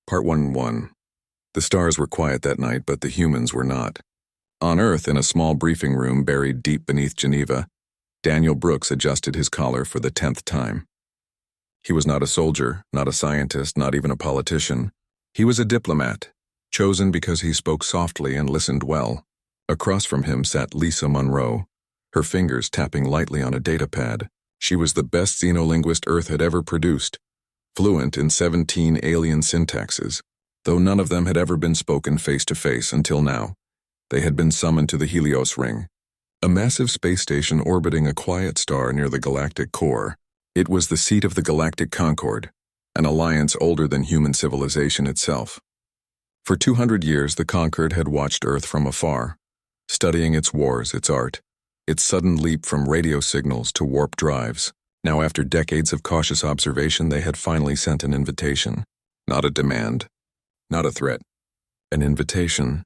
Part 1-1. The stars were quiet that night, but the humans were not. On Earth, in a small briefing room buried deep beneath Geneva, Daniel Brooks adjusted his collar for the 10th time. He was not a soldier, not a scientist, not even a politician. He was a diplomat, chosen because he spoke softly and listened well. Across from him sat Lisa Monroe, her fingers tapping lightly on a datapad. She was the best xenolinguist Earth had ever produced, fluent in 17 alien syntaxes, though none of them had ever been spoken face-to-face until now. They had been summoned to the Helios Ring, a massive space station orbiting a quiet star near the galactic core. It was the seat of the Galactic Concord, an alliance older than human civilization itself. For 200 years, the Concord had watched Earth from afar, studying its wars, its art, its sudden leap from radio signals to warp drives. Now, after decades of cautious observation, they had finally sent an invitation. Not a demand, not a threat. An invitation.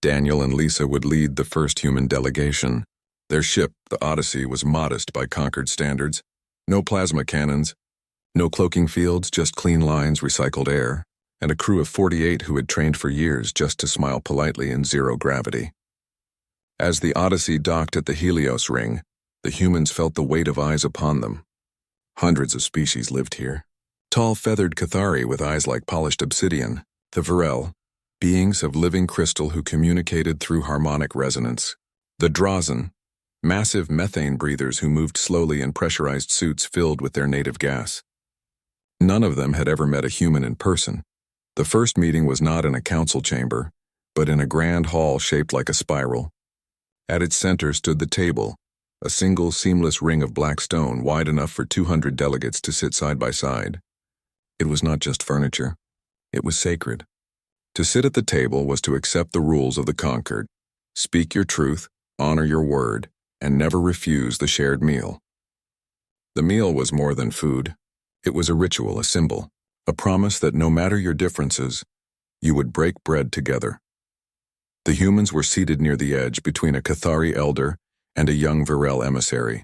Daniel and Lisa would lead the first human delegation. Their ship, the Odyssey, was modest by Concord standards. No plasma cannons, no cloaking fields, just clean lines, recycled air, and a crew of 48 who had trained for years just to smile politely in zero gravity. As the Odyssey docked at the Helios Ring, the humans felt the weight of eyes upon them. Hundreds of species lived here. Tall, feathered Cathari with eyes like polished obsidian, the Varel, beings of living crystal who communicated through harmonic resonance. The Drazen, massive methane breathers who moved slowly in pressurized suits filled with their native gas. None of them had ever met a human in person. The first meeting was not in a council chamber, but in a grand hall shaped like a spiral. At its center stood the table, a single seamless ring of black stone wide enough for 200 delegates to sit side by side. It was not just furniture. It was sacred. To sit at the table was to accept the rules of the Concord. Speak your truth, honor your word, and never refuse the shared meal. The meal was more than food. It was a ritual, a symbol, a promise that no matter your differences, you would break bread together. The humans were seated near the edge between a Cathari elder and a young Varel emissary.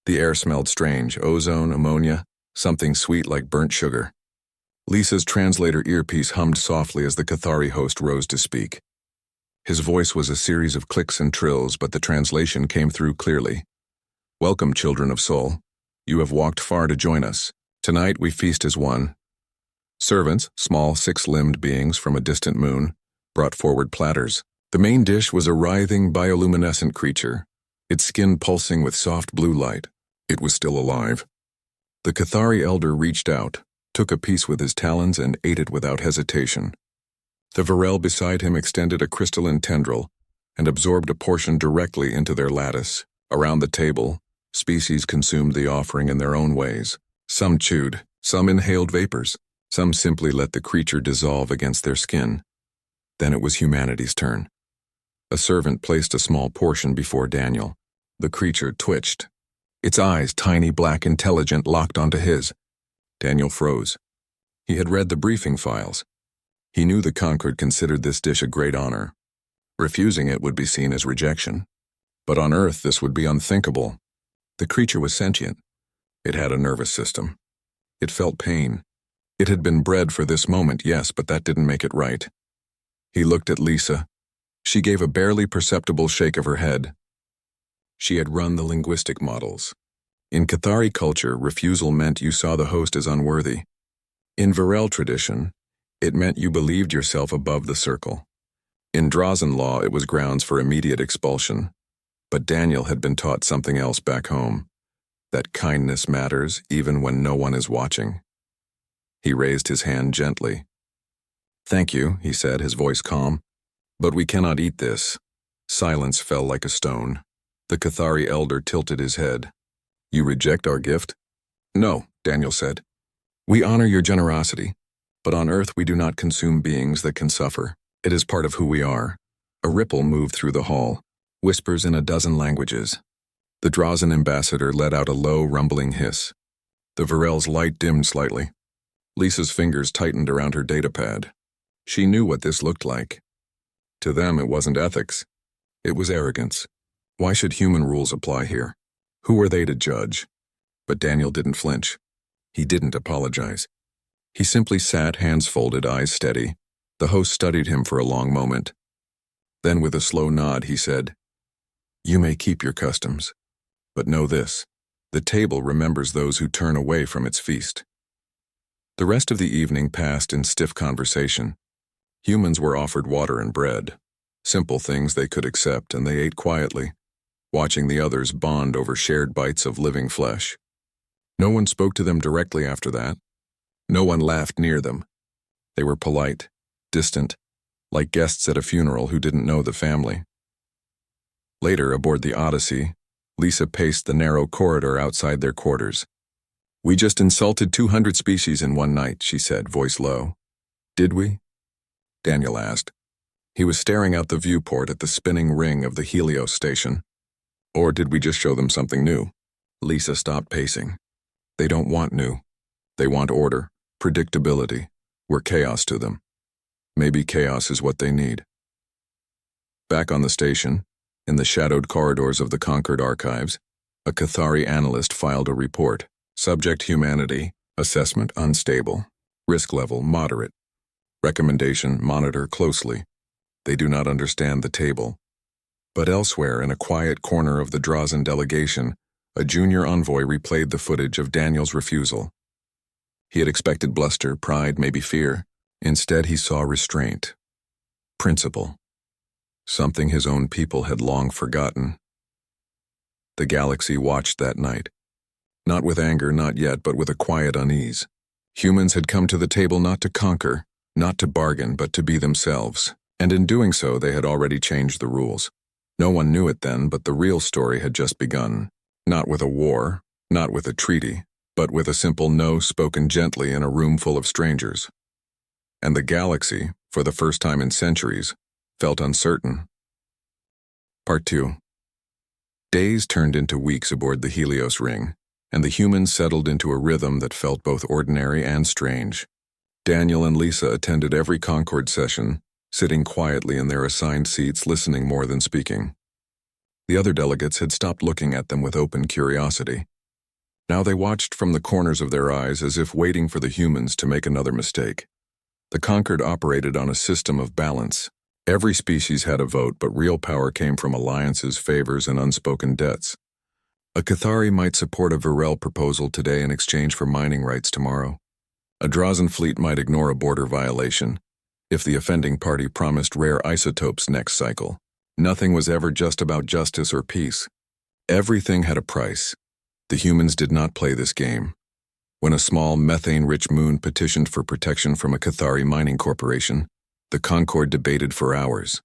The air smelled strange, ozone, ammonia, something sweet like burnt sugar. Lisa's translator earpiece hummed softly as the Cathari host rose to speak. His voice was a series of clicks and trills, but the translation came through clearly. Welcome, children of Sol. You have walked far to join us. Tonight we feast as one. Servants, small six-limbed beings from a distant moon, brought forward platters. The main dish was a writhing bioluminescent creature, its skin pulsing with soft blue light. It was still alive. The Cathari elder reached out, took a piece with his talons and ate it without hesitation. The Varel beside him extended a crystalline tendril and absorbed a portion directly into their lattice. Around the table, species consumed the offering in their own ways. Some chewed, some inhaled vapors, some simply let the creature dissolve against their skin. Then it was humanity's turn. A servant placed a small portion before Daniel. The creature twitched. Its eyes, tiny, black, intelligent, locked onto his. Daniel froze. He had read the briefing files. He knew the Concord considered this dish a great honor. Refusing it would be seen as rejection. But on Earth, this would be unthinkable. The creature was sentient. It had a nervous system. It felt pain. It had been bred for this moment, yes, but that didn't make it right. He looked at Lisa. She gave a barely perceptible shake of her head. She had run the linguistic models. In Cathari culture, refusal meant you saw the host as unworthy. In Varel tradition, it meant you believed yourself above the circle. In Drazen law, it was grounds for immediate expulsion. But Daniel had been taught something else back home, that kindness matters even when no one is watching. He raised his hand gently. Thank you, he said, his voice calm. But we cannot eat this. Silence fell like a stone. The Cathari elder tilted his head. You reject our gift? No, Daniel said. We honor your generosity. But on Earth we do not consume beings that can suffer. It is part of who we are. A ripple moved through the hall, whispers in a dozen languages. The Drazen ambassador let out a low, rumbling hiss. The Varel's light dimmed slightly. Lisa's fingers tightened around her datapad. She knew what this looked like. To them it wasn't ethics. It was arrogance. Why should human rules apply here? Who were they to judge? But Daniel didn't flinch. He didn't apologize. He simply sat, hands folded, eyes steady. The host studied him for a long moment. Then with a slow nod, he said, "You may keep your customs, but know this, the table remembers those who turn away from its feast." The rest of the evening passed in stiff conversation. Humans were offered water and bread, simple things they could accept, and they ate quietly, watching the others bond over shared bites of living flesh. No one spoke to them directly after that. No one laughed near them. They were polite, distant, like guests at a funeral who didn't know the family. Later, aboard the Odyssey, Lisa paced the narrow corridor outside their quarters. "We just insulted 200 species in one night," she said, voice low. "Did we?" Daniel asked. He was staring out the viewport at the spinning ring of the Helios station. "Or did we just show them something new?" Lisa stopped pacing. "They don't want new. They want order, predictability. We're chaos to them. Maybe chaos is what they need." Back on the station, in the shadowed corridors of the Concord archives, a Cathari analyst filed a report. Subject humanity, assessment unstable, risk level moderate. Recommendation monitor closely. They do not understand the table. But elsewhere in a quiet corner of the Drazen delegation, a junior envoy replayed the footage of Daniel's refusal. He had expected bluster, pride, maybe fear. Instead, he saw restraint. Principle. Something his own people had long forgotten. The galaxy watched that night. Not with anger, not yet, but with a quiet unease. Humans had come to the table not to conquer, not to bargain, but to be themselves. And in doing so, they had already changed the rules. No one knew it then, but the real story had just begun. Not with a war, not with a treaty, but with a simple no spoken gently in a room full of strangers. And the galaxy, for the first time in centuries, felt uncertain. Part 2. Days turned into weeks aboard the Helios ring, and the humans settled into a rhythm that felt both ordinary and strange. Daniel and Lisa attended every Concord session, sitting quietly in their assigned seats, listening more than speaking. The other delegates had stopped looking at them with open curiosity. Now they watched from the corners of their eyes as if waiting for the humans to make another mistake. The Concord operated on a system of balance. Every species had a vote, but real power came from alliances, favors, and unspoken debts. A Cathari might support a Varel proposal today in exchange for mining rights tomorrow. A Drazen fleet might ignore a border violation if the offending party promised rare isotopes next cycle. Nothing was ever just about justice or peace. Everything had a price. The humans did not play this game. When a small methane-rich moon petitioned for protection from a Cathari mining corporation, the Concord debated for hours.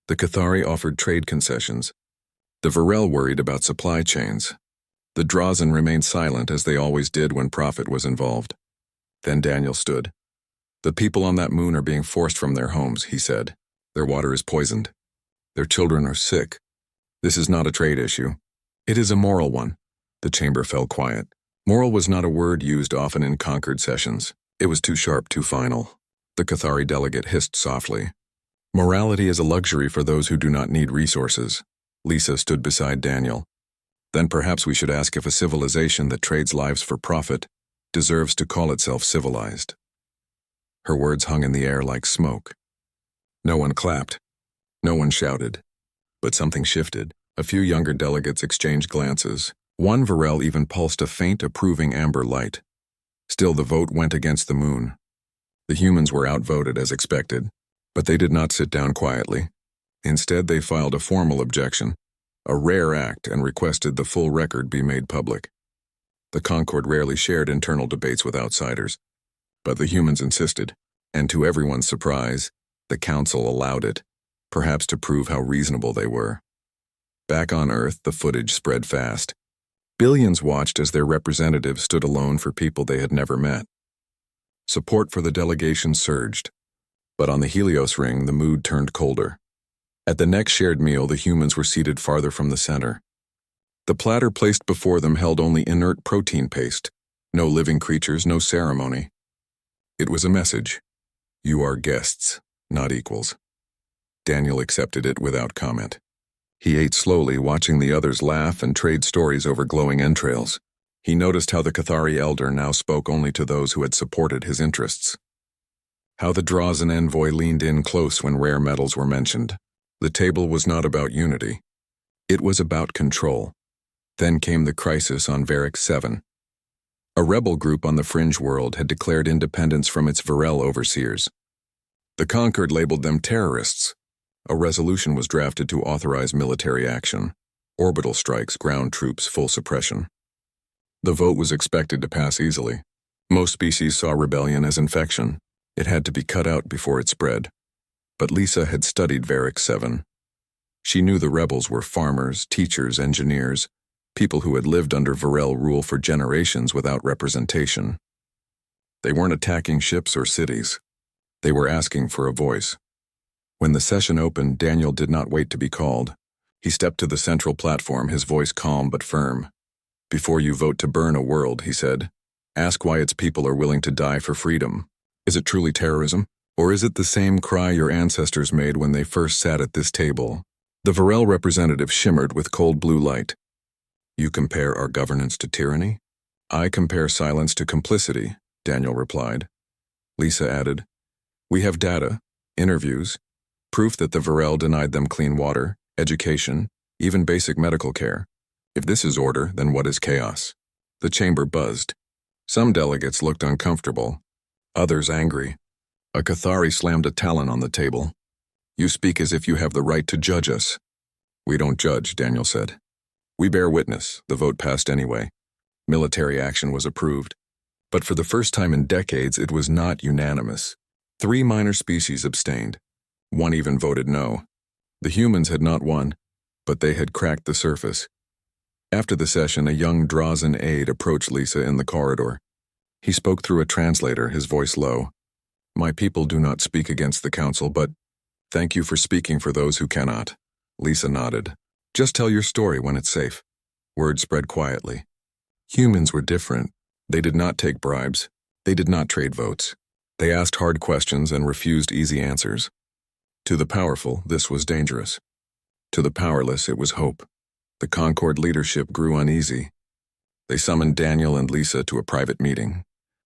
The Cathari offered trade concessions. The Varel worried about supply chains. The Drazen remained silent, as they always did when profit was involved. Then Daniel stood. "The people on that moon are being forced from their homes," he said. "Their water is poisoned. Their children are sick. This is not a trade issue. It is a moral one." The chamber fell quiet. Moral was not a word used often in Concord sessions. It was too sharp, too final. The Cathari delegate hissed softly. "Morality is a luxury for those who do not need resources." Lisa stood beside Daniel. "Then perhaps we should ask if a civilization that trades lives for profit deserves to call itself civilized." Her words hung in the air like smoke. No one clapped. No one shouted. But something shifted. A few younger delegates exchanged glances. One Varel even pulsed a faint, approving amber light. Still, the vote went against the moon. The humans were outvoted as expected, but they did not sit down quietly. Instead, they filed a formal objection, a rare act, and requested the full record be made public. The Concord rarely shared internal debates with outsiders, but the humans insisted, and to everyone's surprise, the council allowed it, perhaps to prove how reasonable they were. Back on Earth, the footage spread fast. Billions watched as their representatives stood alone for people they had never met. Support for the delegation surged, but on the Helios ring, the mood turned colder. At the next shared meal, the humans were seated farther from the center. The platter placed before them held only inert protein paste, no living creatures, no ceremony. It was a message. You are guests, not equals. Daniel accepted it without comment. He ate slowly, watching the others laugh and trade stories over glowing entrails. He noticed how the Cathari elder now spoke only to those who had supported his interests. How the Drazen envoy leaned in close when rare metals were mentioned. The table was not about unity. It was about control. Then came the crisis on Varric 7. A rebel group on the fringe world had declared independence from its Varel overseers. The conquered labeled them terrorists. A resolution was drafted to authorize military action. Orbital strikes, ground troops, full suppression. The vote was expected to pass easily. Most species saw rebellion as infection. It had to be cut out before it spread. But Lisa had studied Varric 7. She knew the rebels were farmers, teachers, engineers, people who had lived under Varel rule for generations without representation. They weren't attacking ships or cities. They were asking for a voice. When the session opened, Daniel did not wait to be called. He stepped to the central platform, his voice calm but firm. "Before you vote to burn a world," he said, "ask why its people are willing to die for freedom. Is it truly terrorism? Or is it the same cry your ancestors made when they first sat at this table?" The Varel representative shimmered with cold blue light. "You compare our governance to tyranny? I compare silence to complicity," Daniel replied. Lisa added, "We have data, interviews, proof that the Varel denied them clean water, education, even basic medical care. If this is order, then what is chaos?" The chamber buzzed. Some delegates looked uncomfortable, others angry. A Cathari slammed a talon on the table. "You speak as if you have the right to judge us." "We don't judge," Daniel said. "We bear witness." The vote passed anyway. Military action was approved. But for the first time in decades, it was not unanimous. 3 minor species abstained. 1 even voted no. The humans had not won, but they had cracked the surface. After the session, a young Drazen aide approached Lisa in the corridor. He spoke through a translator, his voice low. "My people do not speak against the council, but thank you for speaking for those who cannot." Lisa nodded. "Just tell your story when it's safe." Word spread quietly. Humans were different. They did not take bribes. They did not trade votes. They asked hard questions and refused easy answers. To the powerful, this was dangerous. To the powerless, it was hope. The Concord leadership grew uneasy. They summoned Daniel and Lisa to a private meeting.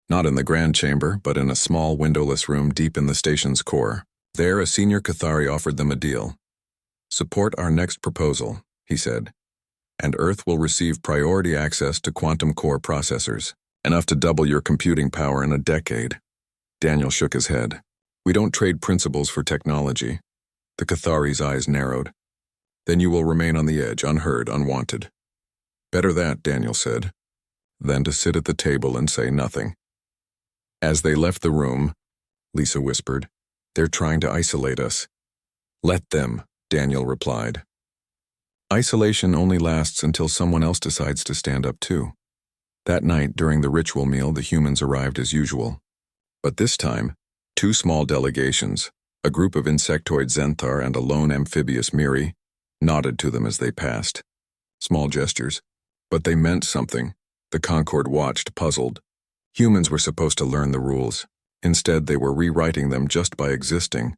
Not in the grand chamber, but in a small windowless room deep in the station's core. There, a senior Cathari offered them a deal. "Support our next proposal," he said, "and Earth will receive priority access to quantum core processors, enough to double your computing power in a decade." Daniel shook his head. "We don't trade principles for technology." The Cathari's eyes narrowed. "Then you will remain on the edge, unheard, unwanted." "Better that," Daniel said, than to sit at the table and say nothing. As they left the room, Lisa whispered, "They're trying to isolate us." "Let them," Daniel replied. Isolation only lasts until someone else decides to stand up too. That night, during the ritual meal, the humans arrived as usual. But this time, 2 small delegations, a group of insectoid Zenthar and a lone amphibious Miri, nodded to them as they passed. Small gestures, but they meant something. The Concord watched, puzzled. Humans were supposed to learn the rules. Instead, they were rewriting them just by existing.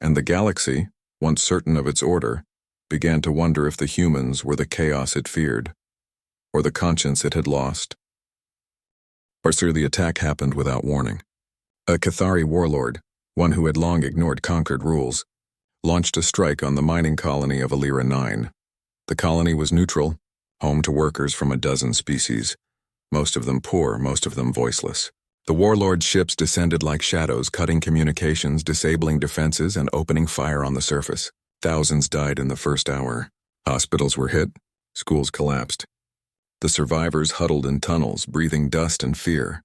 And the galaxy, once certain of its order, began to wonder if the humans were the chaos it feared, or the conscience it had lost. The attack happened without warning. A Cathari warlord, one who had long ignored Concord rules, launched a strike on the mining colony of Alira 9. The colony was neutral, home to workers from a dozen species, most of them poor, most of them voiceless. The warlord's ships descended like shadows, cutting communications, disabling defenses, and opening fire on the surface. Thousands died in the first hour. Hospitals were hit, schools collapsed. The survivors huddled in tunnels, breathing dust and fear.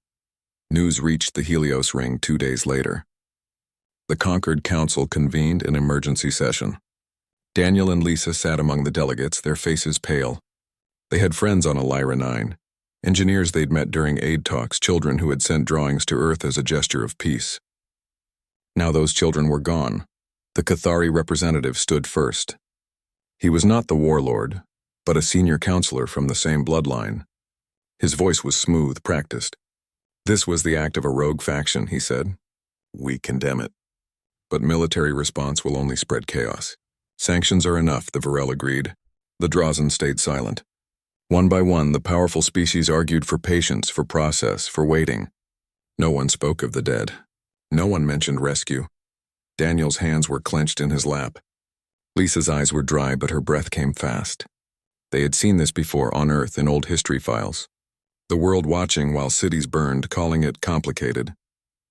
News reached the Helios ring 2 days later. The Concord Council convened an emergency session. Daniel and Lisa sat among the delegates, their faces pale. They had friends on Alira 9, engineers they'd met during aid talks, children who had sent drawings to Earth as a gesture of peace. Now those children were gone. The Cathari representative stood first. He was not the warlord, but a senior counselor from the same bloodline. His voice was smooth, practiced. "This was the act of a rogue faction," he said. "We condemn it. But military response will only spread chaos. Sanctions are enough," the Varel agreed. The Drazen stayed silent. One by one, the powerful species argued for patience, for process, for waiting. No one spoke of the dead. No one mentioned rescue. Daniel's hands were clenched in his lap. Lisa's eyes were dry, but her breath came fast. They had seen this before on Earth in old history files. The world watching while cities burned, calling it complicated.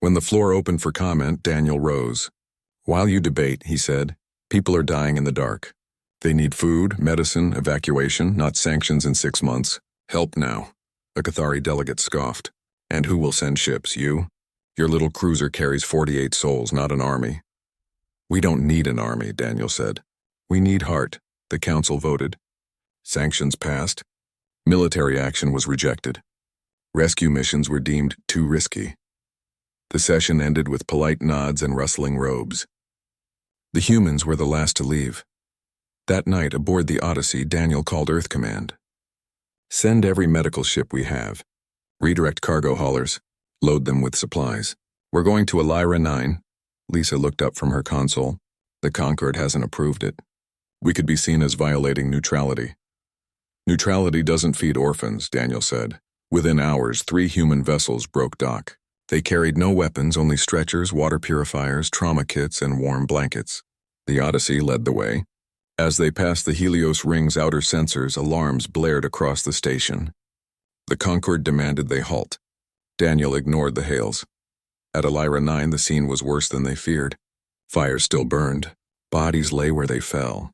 When the floor opened for comment, Daniel rose. "While you debate," he said, "people are dying in the dark. They need food, medicine, evacuation, not sanctions in 6 months. Help now." A Cathari delegate scoffed. "And who will send ships, you? Your little cruiser carries 48 souls, not an army." "We don't need an army," Daniel said. "We need heart." The council voted. Sanctions passed. Military action was rejected. Rescue missions were deemed too risky. The session ended with polite nods and rustling robes. The humans were the last to leave. That night, aboard the Odyssey, Daniel called Earth Command. "Send every medical ship we have. Redirect cargo haulers. Load them with supplies. We're going to Lyra 9. Lisa looked up from her console. "The Concord hasn't approved it. We could be seen as violating neutrality." "Neutrality doesn't feed orphans," Daniel said. Within hours, 3 human vessels broke dock. They carried no weapons, only stretchers, water purifiers, trauma kits, and warm blankets. The Odyssey led the way. As they passed the Helios ring's outer sensors, alarms blared across the station. The Concord demanded they halt. Daniel ignored the hails. At Lyra 9, the scene was worse than they feared. Fires still burned. Bodies lay where they fell.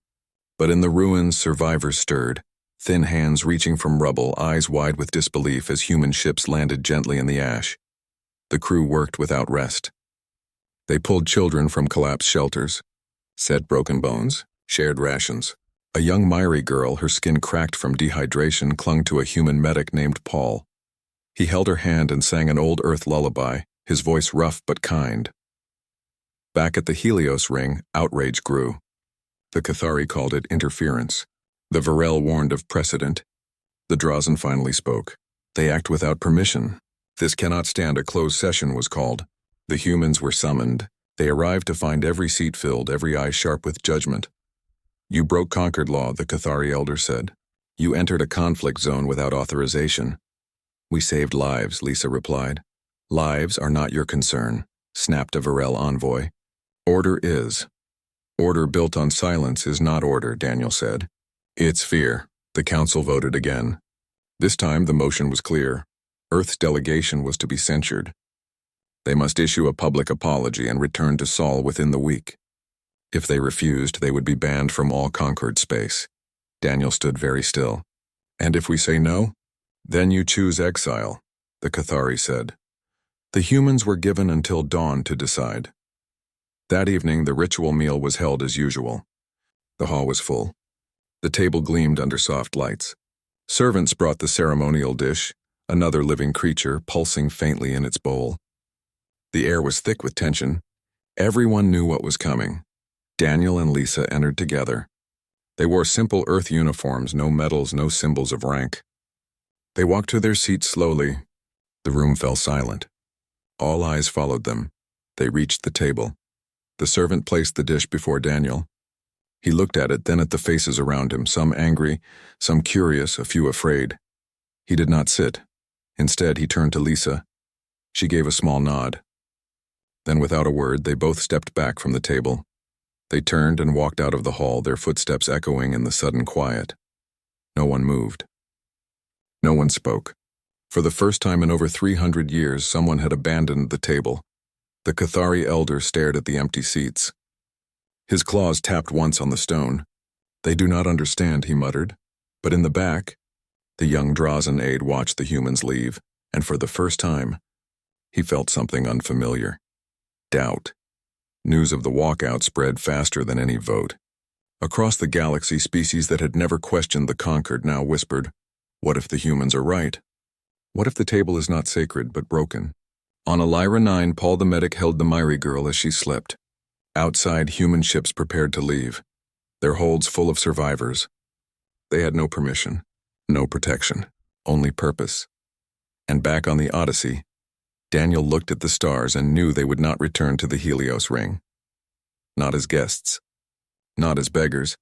But in the ruins, survivors stirred, thin hands reaching from rubble, eyes wide with disbelief as human ships landed gently in the ash. The crew worked without rest. They pulled children from collapsed shelters, set broken bones, shared rations. A young Maori girl, her skin cracked from dehydration, clung to a human medic named Paul. He held her hand and sang an old Earth lullaby, his voice rough but kind. Back at the Helios ring, outrage grew. The Cathari called it interference. The Varel warned of precedent. The Drazen finally spoke. "They act without permission. This cannot stand." A closed session was called. The humans were summoned. They arrived to find every seat filled, every eye sharp with judgment. "You broke Concord law," the Cathari elder said. "You entered a conflict zone without authorization." "We saved lives," Lisa replied. "Lives are not your concern," snapped a Varel envoy. "Order is." "Order built on silence is not order," Daniel said. "It's fear." The council voted again. This time the motion was clear. Earth's delegation was to be censured. They must issue a public apology and return to Sol within the week. If they refused, they would be banned from all Concord space. Daniel stood very still. "And if we say no? Then you choose exile," the Cathari said. The humans were given until dawn to decide. That evening, the ritual meal was held as usual. The hall was full. The table gleamed under soft lights. Servants brought the ceremonial dish, another living creature pulsing faintly in its bowl. The air was thick with tension. Everyone knew what was coming. Daniel and Lisa entered together. They wore simple Earth uniforms, no medals, no symbols of rank. They walked to their seats slowly. The room fell silent. All eyes followed them. They reached the table. The servant placed the dish before Daniel. He looked at it, then at the faces around him, some angry, some curious, a few afraid. He did not sit. Instead, he turned to Lisa. She gave a small nod. Then, without a word, they both stepped back from the table. They turned and walked out of the hall, their footsteps echoing in the sudden quiet. No one moved. No one spoke. For the first time in over 300 years, someone had abandoned the table. The Cathari elder stared at the empty seats. His claws tapped once on the stone. "They do not understand," he muttered. But in the back, the young Drazen aide watched the humans leave, and for the first time, he felt something unfamiliar. Doubt. News of the walkout spread faster than any vote. Across the galaxy, species that had never questioned the conquered now whispered, "What if the humans are right? What if the table is not sacred but broken?" On Lyra 9, Paul the medic held the Maori girl as she slept. Outside, human ships prepared to leave, their holds full of survivors. They had no permission, no protection, only purpose. And back on the Odyssey, Daniel looked at the stars and knew they would not return to the Helios ring. Not as guests, not as beggars,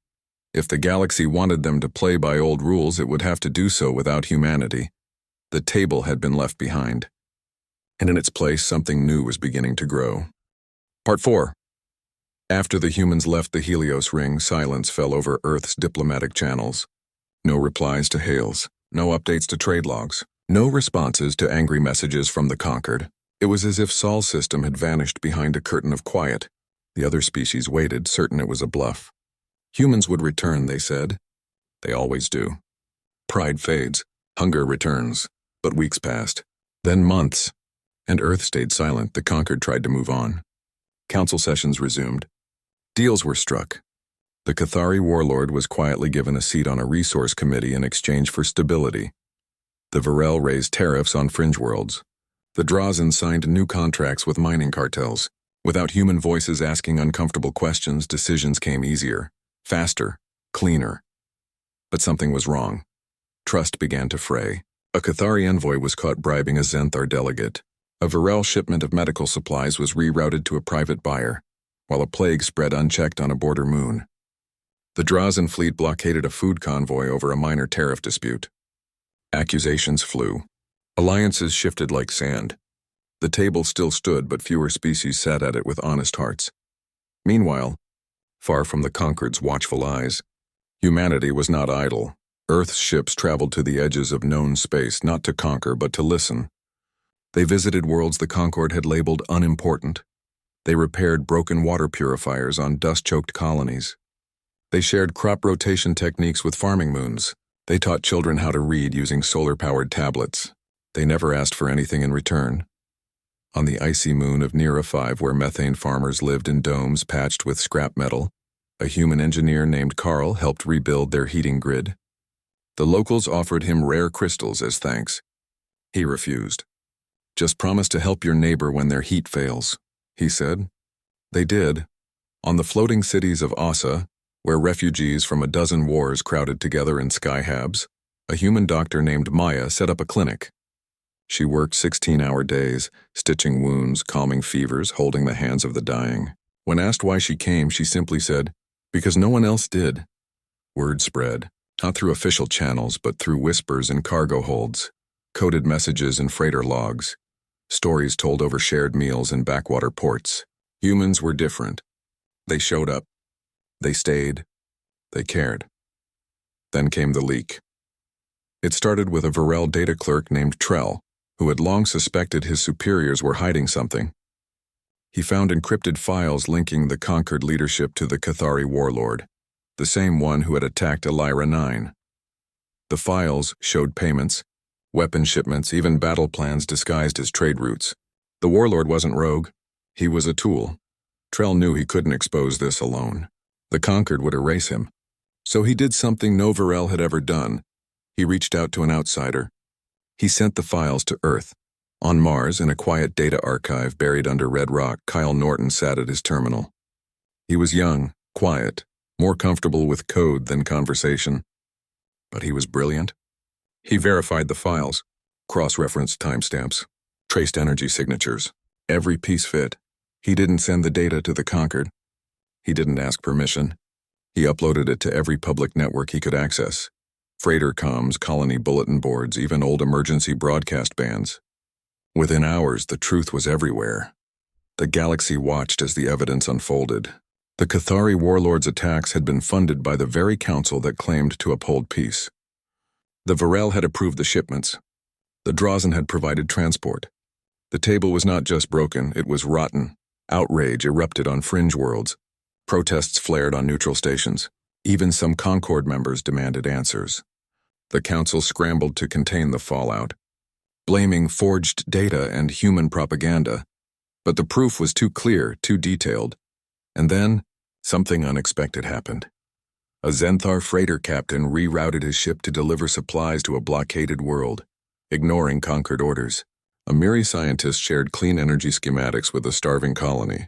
If the galaxy wanted them to play by old rules, it would have to do so without humanity. The table had been left behind, and in its place something new was beginning to grow. Part 4. After the humans left the Helios ring, silence fell over Earth's diplomatic channels. No replies to hails, no updates to trade logs, no responses to angry messages from the conquered. It was as if Sol's system had vanished behind a curtain of quiet. The other species waited, certain it was a bluff. Humans would return, they said. They always do. Pride fades, hunger returns, but weeks passed, then months, and Earth stayed silent. The conquered tried to move on. Council sessions resumed. Deals were struck. The Cathari warlord was quietly given a seat on a resource committee in exchange for stability. The Varel raised tariffs on fringe worlds. The Drazen signed new contracts with mining cartels. Without human voices asking uncomfortable questions, decisions came easier, faster, cleaner. But something was wrong. Trust began to fray. A Cathari envoy was caught bribing a Zenthar delegate. A Varel shipment of medical supplies was rerouted to a private buyer, while a plague spread unchecked on a border moon. The Drazen fleet blockaded a food convoy over a minor tariff dispute. Accusations flew. Alliances shifted like sand. The table still stood, but fewer species sat at it with honest hearts. Meanwhile, far from the conquered's watchful eyes, humanity was not idle. Earth's ships traveled to the edges of known space, not to conquer, but to listen. They visited worlds the Concord had labeled unimportant. They repaired broken water purifiers on dust-choked colonies. They shared crop rotation techniques with farming moons. They taught children how to read using solar-powered tablets. They never asked for anything in return. On the icy moon of Nera 5, where methane farmers lived in domes patched with scrap metal, a human engineer named Carl helped rebuild their heating grid. The locals offered him rare crystals as thanks. He refused. "Just promise to help your neighbor when their heat fails," he said. They did. On the floating cities of Asa, where refugees from a dozen wars crowded together in skyhabs, a human doctor named Maya set up a clinic. She worked 16-hour days, stitching wounds, calming fevers, holding the hands of the dying. When asked why she came, she simply said, "Because no one else did." Word spread, not through official channels, but through whispers in cargo holds, coded messages in freighter logs, stories told over shared meals in backwater ports. Humans were different. They showed up. They stayed. They cared. Then came the leak. It started with a Varel data clerk named Trell, who had long suspected his superiors were hiding something. He found encrypted files linking the conquered leadership to the Cathari warlord, the same one who had attacked Elira 9. The files showed payments, weapon shipments, even battle plans disguised as trade routes. The warlord wasn't rogue. He was a tool. Trell knew he couldn't expose this alone. The conquered would erase him. So he did something no Varel had ever done. He reached out to an outsider. He sent the files to Earth. On Mars, in a quiet data archive buried under red rock, Kyle Norton sat at his terminal. He was young, quiet, more comfortable with code than conversation. But he was brilliant. He verified the files, cross-referenced timestamps, traced energy signatures. Every piece fit. He didn't send the data to the conquered. He didn't ask permission. He uploaded it to every public network he could access. Freighter comms, colony bulletin boards, even old emergency broadcast bands. Within hours, the truth was everywhere. The galaxy watched as the evidence unfolded. The Cathari warlord's attacks had been funded by the very council that claimed to uphold peace. The Varel had approved the shipments. The Drazen had provided transport. The table was not just broken, it was rotten. Outrage erupted on fringe worlds. Protests flared on neutral stations. Even some Concord members demanded answers. The council scrambled to contain the fallout, blaming forged data and human propaganda. But the proof was too clear, too detailed. And then, something unexpected happened. A Zenthar freighter captain rerouted his ship to deliver supplies to a blockaded world, ignoring conquered orders. A Miri scientist shared clean energy schematics with a starving colony.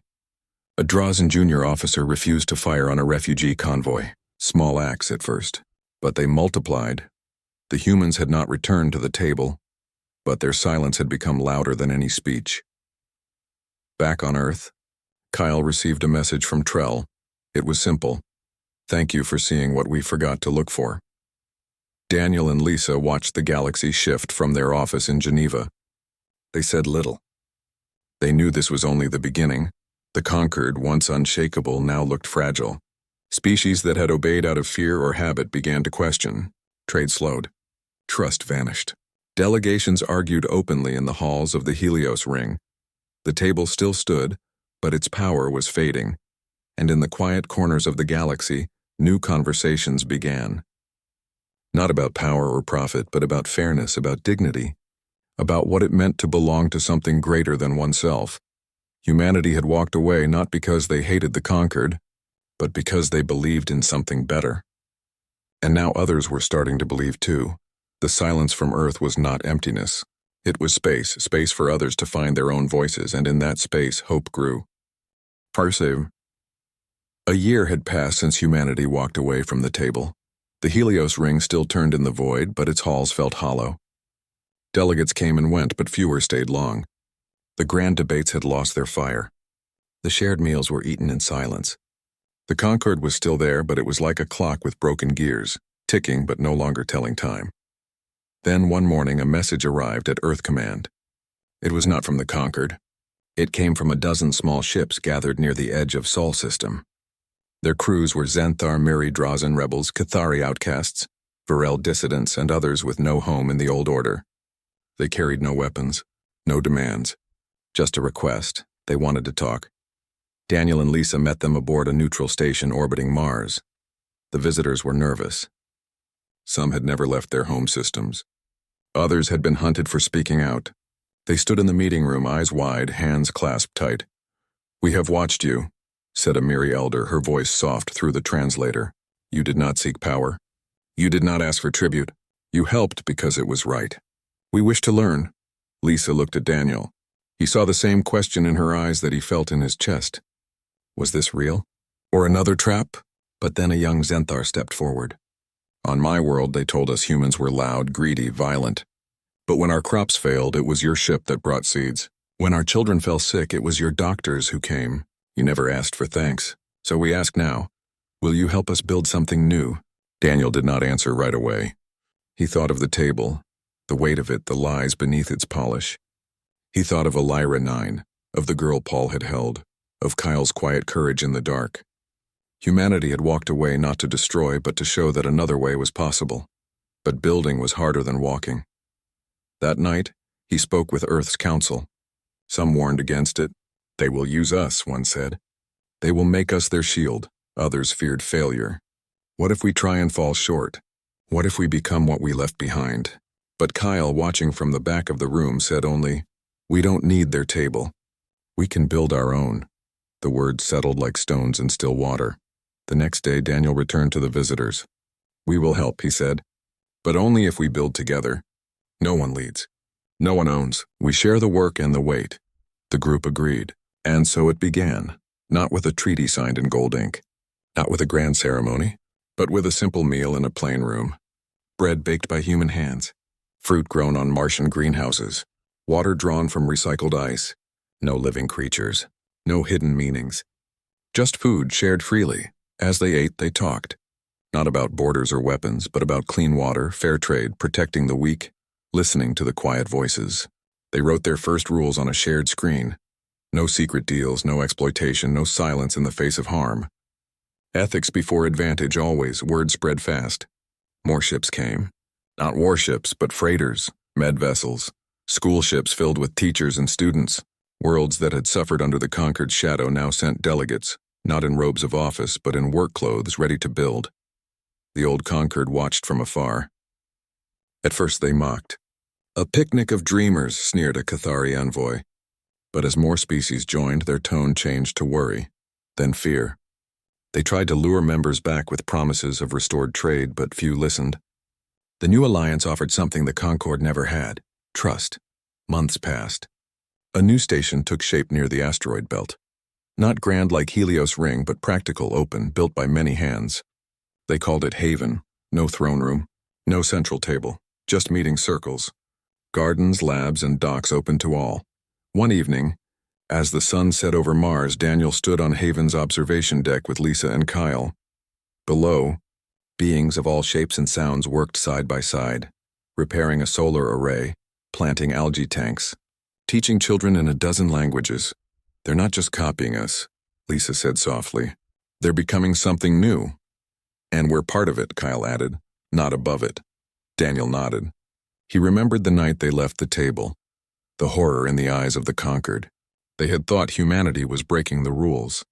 A Drazen junior officer refused to fire on a refugee convoy. Small acts at first, but they multiplied. The humans had not returned to the table, but their silence had become louder than any speech. Back on Earth, Kyle received a message from Trell. It was simple. Thank you for seeing what we forgot to look for. Daniel and Lisa watched the galaxy shift from their office in Geneva. They said little. They knew this was only the beginning. The conquered, once unshakable, now looked fragile. Species that had obeyed out of fear or habit began to question. Trade slowed. Trust vanished. Delegations argued openly in the halls of the Helios Ring. The table still stood, but its power was fading. And in the quiet corners of the galaxy, new conversations began. Not about power or profit, but about fairness, about dignity, about what it meant to belong to something greater than oneself. Humanity had walked away not because they hated the conquered, but because they believed in something better. And now others were starting to believe too. The silence from Earth was not emptiness. It was space for others to find their own voices, and in that space, hope grew. Parsev. A year had passed since humanity walked away from the table. The Helios Ring still turned in the void, but its halls felt hollow. Delegates came and went, but fewer stayed long. The grand debates had lost their fire. The shared meals were eaten in silence. The Concord was still there, but it was like a clock with broken gears, ticking but no longer telling time. Then one morning a message arrived at Earth Command. It was not from the Conquered. It came from a dozen small ships gathered near the edge of Sol System. Their crews were Xanthar Miri Drazen rebels, Cathari outcasts, Varel dissidents, and others with no home in the old order. They carried no weapons, no demands, just a request. They wanted to talk. Daniel and Lisa met them aboard a neutral station orbiting Mars. The visitors were nervous. Some had never left their home systems. Others had been hunted for speaking out. They stood in the meeting room, eyes wide, hands clasped tight. "We have watched you," said a Miri elder, her voice soft through the translator. "You did not seek power. You did not ask for tribute. You helped because it was right. We wish to learn." Lisa looked at Daniel. He saw the same question in her eyes that he felt in his chest. Was this real? Or another trap? But then a young Xanthar stepped forward. "On my world, they told us humans were loud, greedy, violent. But when our crops failed, it was your ship that brought seeds. When our children fell sick, it was your doctors who came. You never asked for thanks. So we ask now, will you help us build something new?" Daniel did not answer right away. He thought of the table, the weight of it, the lies beneath its polish. He thought of Elira 9, of the girl Paul had held, of Kyle's quiet courage in the dark. Humanity had walked away not to destroy, but to show that another way was possible. But building was harder than walking. That night, he spoke with Earth's council. Some warned against it. "They will use us," one said. "They will make us their shield." Others feared failure. What if we try and fall short? What if we become what we left behind? But Kyle, watching from the back of the room, said only, "We don't need their table. We can build our own." The words settled like stones in still water. The next day, Daniel returned to the visitors. "We will help," he said, "but only if we build together. No one leads. No one owns. We share the work and the weight." The group agreed. And so it began, not with a treaty signed in gold ink, not with a grand ceremony, but with a simple meal in a plain room. Bread baked by human hands, fruit grown on Martian greenhouses, water drawn from recycled ice, no living creatures, no hidden meanings. Just food shared freely. As they ate, they talked. Not about borders or weapons, but about clean water, fair trade, protecting the weak, listening to the quiet voices. They wrote their first rules on a shared screen. No secret deals, no exploitation, no silence in the face of harm. Ethics before advantage always, word spread fast. More ships came. Not warships, but freighters, med vessels, school ships filled with teachers and students. Worlds that had suffered under the conquered shadow now sent delegates, not in robes of office, but in work clothes ready to build. The old conquered watched from afar. At first they mocked. "A picnic of dreamers," sneered a Cathari envoy. But as more species joined, their tone changed to worry, then fear. They tried to lure members back with promises of restored trade, but few listened. The new alliance offered something the Concord never had: trust. Months passed. A new station took shape near the asteroid belt. Not grand like Helios Ring, but practical, open, built by many hands. They called it Haven. No throne room, no central table, just meeting circles. Gardens, labs, and docks open to all. One evening, as the sun set over Mars, Daniel stood on Haven's observation deck with Lisa and Kyle. Below, beings of all shapes and sounds worked side by side, repairing a solar array, planting algae tanks, teaching children in a dozen languages. They're not just copying us, Lisa said softly. They're becoming something new. And we're part of it, Kyle added, not above it. Daniel nodded. He remembered the night they left the table, the horror in the eyes of the conquered. They had thought humanity was breaking the rules.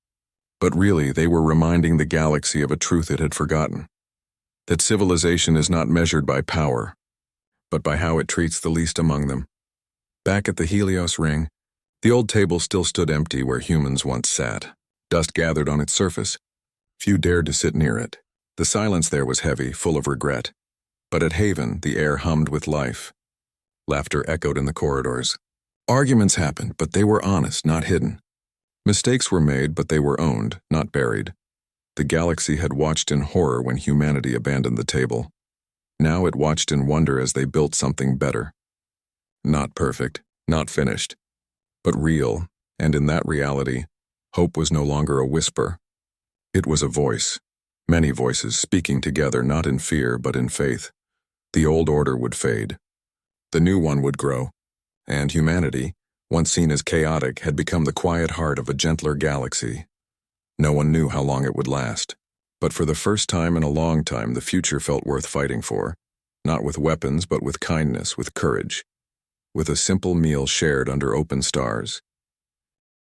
But really, they were reminding the galaxy of a truth it had forgotten. That civilization is not measured by power, but by how it treats the least among them. Back at the Helios ring, the old table still stood empty where humans once sat. Dust gathered on its surface. Few dared to sit near it. The silence there was heavy, full of regret. But at Haven, the air hummed with life. Laughter echoed in the corridors. Arguments happened, but they were honest, not hidden. Mistakes were made, but they were owned, not buried. The galaxy had watched in horror when humanity abandoned the table. Now it watched in wonder as they built something better. Not perfect, not finished, but real, and in that reality, hope was no longer a whisper. It was a voice, many voices speaking together not in fear but in faith. The old order would fade. The new one would grow, and humanity, once seen as chaotic, had become the quiet heart of a gentler galaxy. No one knew how long it would last, but for the first time in a long time the future felt worth fighting for, not with weapons but with kindness, with courage. With a simple meal shared under open stars,